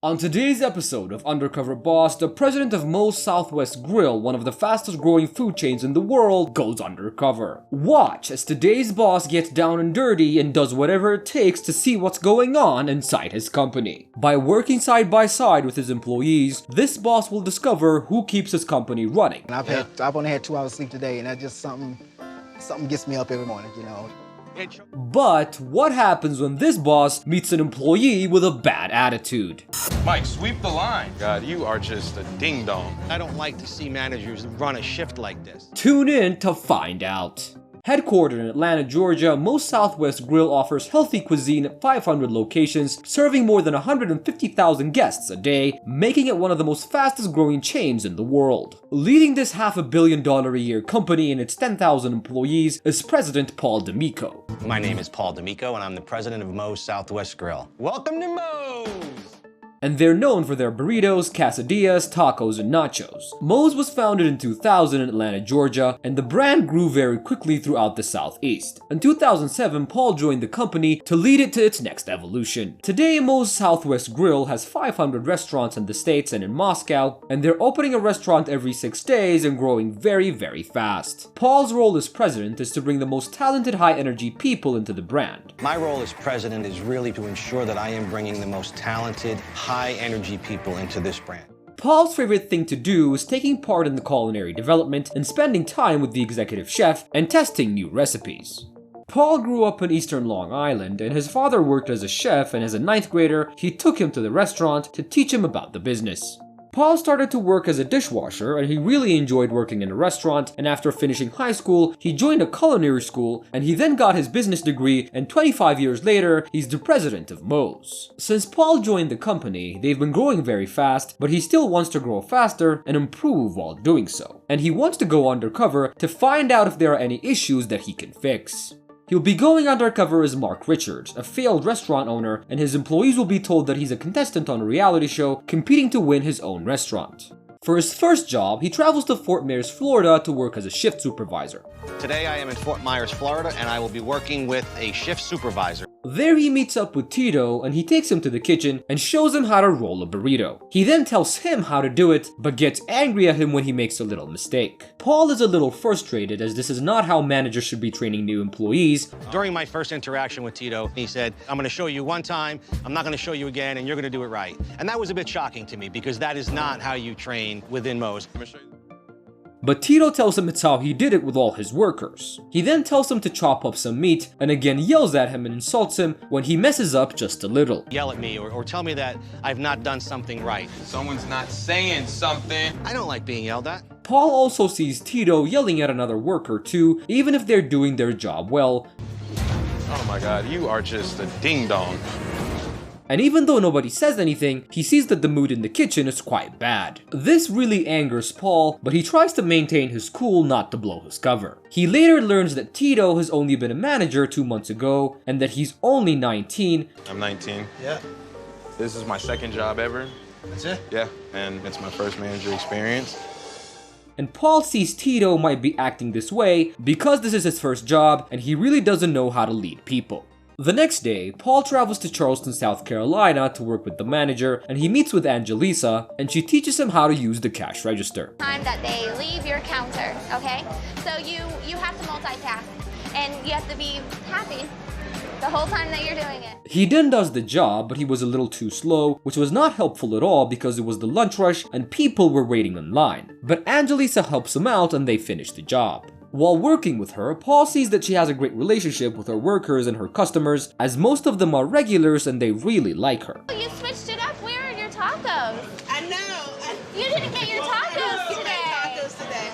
On today's episode of Undercover Boss, the president of Moe's Southwest Grill, one of the fastest growing food chains in the world, goes undercover. Watch as today's boss gets down and dirty and does whatever it takes to see what's going on inside his company. By working side by side with his employees, this boss will discover who keeps his company running. I've only had 2 hours sleep today, and that's just something gets me up every morning, you know. But what happens when this boss meets an employee with a bad attitude? Mike, sweep the line. God, you are just a ding-dong. I don't like to see managers run a shift like this. Tune in to find out. Headquartered in Atlanta, Georgia, Moe's Southwest Grill offers healthy cuisine at 500 locations, serving more than 150,000 guests a day, making it one of the most fastest growing chains in the world. Leading this $500 million a year company and its 10,000 employees is President Paul D'Amico. My name is Paul D'Amico, and I'm the president of Moe's Southwest Grill. Welcome to Moe's! And they're known for their burritos, quesadillas, tacos, and nachos. Moe's was founded in 2000 in Atlanta, Georgia, and the brand grew very quickly throughout the Southeast. In 2007, Paul joined the company to lead it to its next evolution. Today, Moe's Southwest Grill has 500 restaurants in the States and in Moscow, and they're opening a restaurant every 6 days and growing very, very fast. Paul's role as president is to bring the most talented, high-energy people into the brand. My role as president is really to ensure that I am bringing the most talented, high-energy people into this brand. Paul's favorite thing to do is taking part in the culinary development and spending time with the executive chef and testing new recipes. Paul grew up in Eastern Long Island, and his father worked as a chef, and as a 9th grader, he took him to the restaurant to teach him about the business. Paul started to work as a dishwasher, and he really enjoyed working in a restaurant, and after finishing high school, he joined a culinary school, and he then got his business degree, and 25 years later, he's the president of Moe's. Since Paul joined the company, they've been growing very fast, but he still wants to grow faster and improve while doing so. And he wants to go undercover to find out if there are any issues that he can fix. He'll be going undercover as Mark Richards, a failed restaurant owner, and his employees will be told that he's a contestant on a reality show competing to win his own restaurant. For his first job, he travels to Fort Myers, Florida to work as a shift supervisor. Today I am in Fort Myers, Florida, and I will be working with a shift supervisor. There he meets up with Tito, and he takes him to the kitchen and shows him how to roll a burrito. He then tells him how to do it, but gets angry at him when he makes a little mistake. Paul is a little frustrated, as this is not how managers should be training new employees. During my first interaction with Tito, he said, I'm going to show you one time, I'm not going to show you again, and you're going to do it right. And that was a bit shocking to me, because that is not how you train within Moe's. But Tito tells him it's how he did it with all his workers. He then tells him to chop up some meat, and again yells at him and insults him when he messes up just a little. Yell at me or tell me that I've not done something right. Someone's not saying something. I don't like being yelled at. Paul also sees Tito yelling at another worker too, even if they're doing their job well. Oh my God, you are just a ding-dong. And even though nobody says anything, he sees that the mood in the kitchen is quite bad. This really angers Paul, but he tries to maintain his cool not to blow his cover. He later learns that Tito has only been a manager 2 months ago, and that he's only 19. I'm 19. Yeah. This is my second job ever. That's it? Yeah, and it's my first manager experience. And Paul sees Tito might be acting this way because this is his first job, and he really doesn't know how to lead people. The next day, Paul travels to Charleston, South Carolina to work with the manager, and he meets with Angelisa, and she teaches him how to use the cash register. Time that they leave your counter, okay? So you have to multitask, and you have to be happy the whole time that you're doing it. He then does the job, but he was a little too slow, which was not helpful at all because it was the lunch rush and people were waiting in line. But Angelisa helps him out and they finish the job. While working with her, Paul sees that she has a great relationship with her workers and her customers, as most of them are regulars and they really like her. You switched it up. Where are your tacos? I know. You didn't get your tacos today. Tacos today.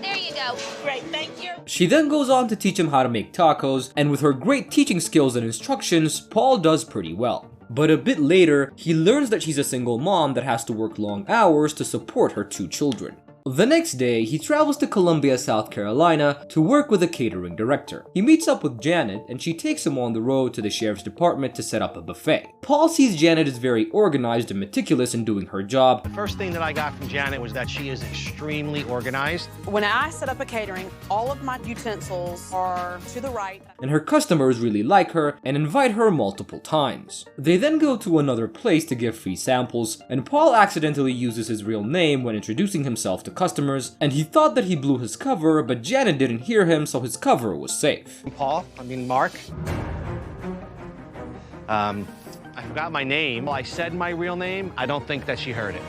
There you go. Great, thank you. She then goes on to teach him how to make tacos, and with her great teaching skills and instructions, Paul does pretty well. But a bit later, he learns that she's a single mom that has to work long hours to support her 2 children. The next day, he travels to Columbia, South Carolina to work with a catering director. He meets up with Janet and she takes him on the road to the sheriff's department to set up a buffet. Paul sees Janet is very organized and meticulous in doing her job. The first thing that I got from Janet was that she is extremely organized. When I set up a catering, all of my utensils are to the right. And her customers really like her and invite her multiple times. They then go to another place to give free samples, and Paul accidentally uses his real name when introducing himself to customers, and he thought that he blew his cover, but Janet didn't hear him, so his cover was safe. Mark. I forgot my name. Well, I said my real name. I don't think that she heard it.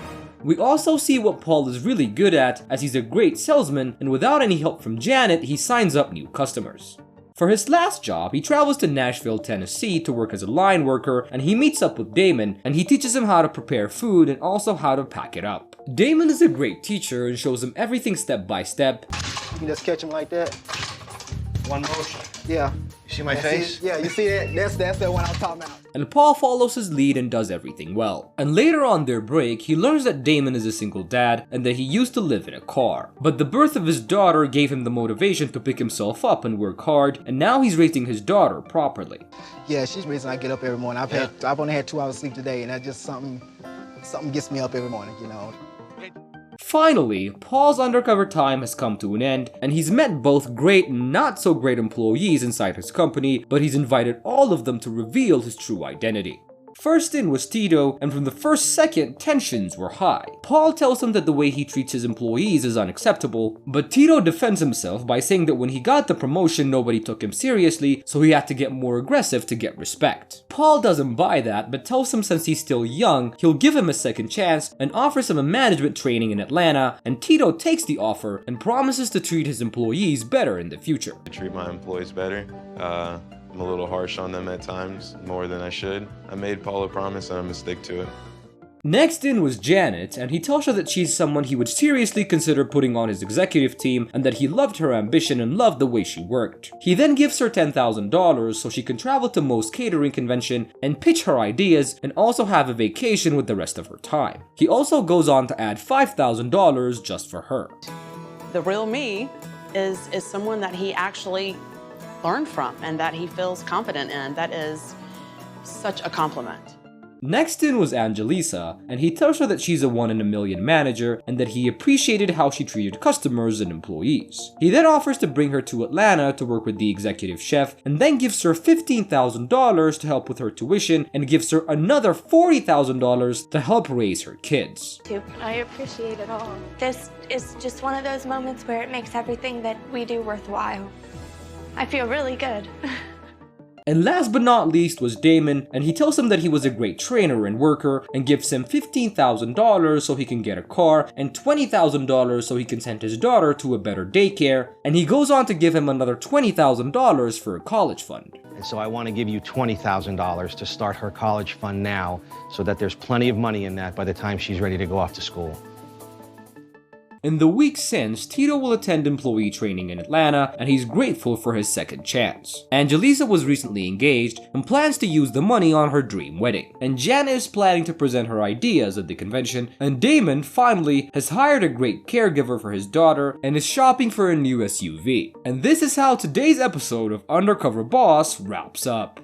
We also see what Paul is really good at, as he's a great salesman, and without any help from Janet, he signs up new customers. For his last job, he travels to Nashville, Tennessee to work as a line worker, and he meets up with Damon, and he teaches him how to prepare food and also how to pack it up. Damon is a great teacher and shows him everything step by step. You just catch him like that. One motion. Yeah. You see my And face? yeah, you see that? That's the one I'm talking about. And Paul follows his lead and does everything well. And later on their break, he learns that Damon is a single dad and that he used to live in a car. But the birth of his daughter gave him the motivation to pick himself up and work hard, and now he's raising his daughter properly. Yeah, she's the reason I get up every morning. I've only had 2 hours sleep today, and that's just something gets me up every morning, you know. Finally, Paul's undercover time has come to an end, and he's met both great and not so great employees inside his company, but he's invited all of them to reveal his true identity. First in was Tito, and from the first second, tensions were high. Paul tells him that the way he treats his employees is unacceptable, but Tito defends himself by saying that when he got the promotion, nobody took him seriously, so he had to get more aggressive to get respect. Paul doesn't buy that, but tells him since he's still young, he'll give him a second chance and offers him a management training in Atlanta, and Tito takes the offer and promises to treat his employees better in the future. I treat my employees better. I'm a little harsh on them at times, more than I should. I made Paul a promise and I'm gonna stick to it. Next in was Janet, and he tells her that she's someone he would seriously consider putting on his executive team and that he loved her ambition and loved the way she worked. He then gives her $10,000 so she can travel to Moe's catering convention and pitch her ideas and also have a vacation with the rest of her time. He also goes on to add $5,000 just for her. The real me is someone that he actually learned from and that he feels confident in. That is such a compliment. Next in was Angelisa, and he tells her that she's a 1 in a million manager and that he appreciated how she treated customers and employees. He then offers to bring her to Atlanta to work with the executive chef and then gives her $15,000 to help with her tuition and gives her another $40,000 to help raise her kids. I appreciate it all. This is just one of those moments where it makes everything that we do worthwhile. I feel really good. And last but not least was Damon, and he tells him that he was a great trainer and worker and gives him $15,000 so he can get a car and $20,000 so he can send his daughter to a better daycare, and he goes on to give him another $20,000 for a college fund. And so I want to give you $20,000 to start her college fund now so that there's plenty of money in that by the time she's ready to go off to school. In the weeks since, Tito will attend employee training in Atlanta, and he's grateful for his second chance. Angelisa was recently engaged and plans to use the money on her dream wedding. And Janet is planning to present her ideas at the convention, and Damon, finally, has hired a great caregiver for his daughter and is shopping for a new SUV. And this is how today's episode of Undercover Boss wraps up.